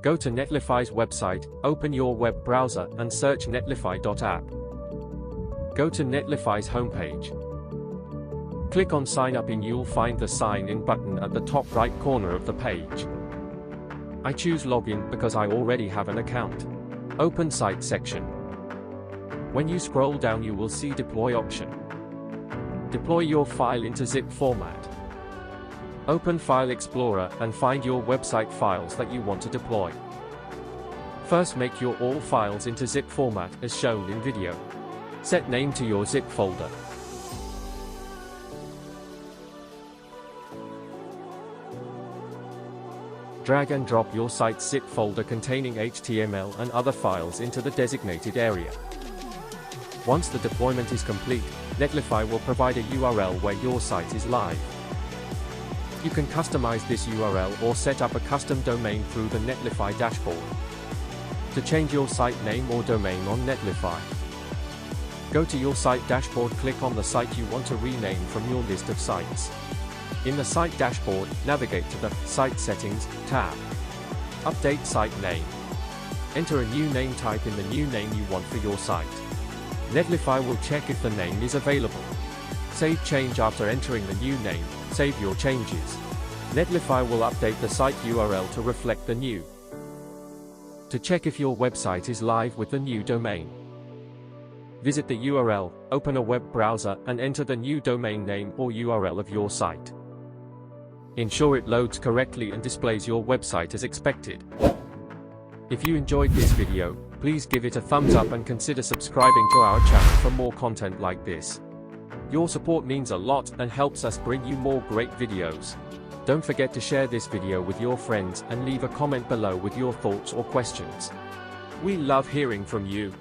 Go to Netlify's website, open your web browser and search netlify.app. Go to Netlify's homepage. Click on Sign Up and you'll find the Sign In button at the top right corner of the page. I choose Login because I already have an account. Open Site section. When you scroll down you will see Deploy option. Deploy your file into zip format. Open File Explorer and find your website files that you want to deploy. First make your all files into zip format as shown in video. Set name to your zip folder. Drag and drop your site's zip folder containing HTML and other files into the designated area. Once the deployment is complete, Netlify will provide a URL where your site is live. You can customize this URL or set up a custom domain through the Netlify dashboard. To change your site name or domain on Netlify, go to your site dashboard, click on the site you want to rename from your list of sites. In the site dashboard, navigate to the Site Settings tab. Update site name. Enter a new name, type in the new name you want for your site. Netlify will check if the name is available. Save change after entering the new name, save your changes. Netlify will update the site URL to reflect the new. To check if your website is live with the new domain, visit the URL, open a web browser and enter the new domain name or URL of your site. Ensure it loads correctly and displays your website as expected. If you enjoyed this video, please give it a thumbs up and consider subscribing to our channel for more content like this. Your support means a lot and helps us bring you more great videos. Don't forget to share this video with your friends and leave a comment below with your thoughts or questions. We love hearing from you.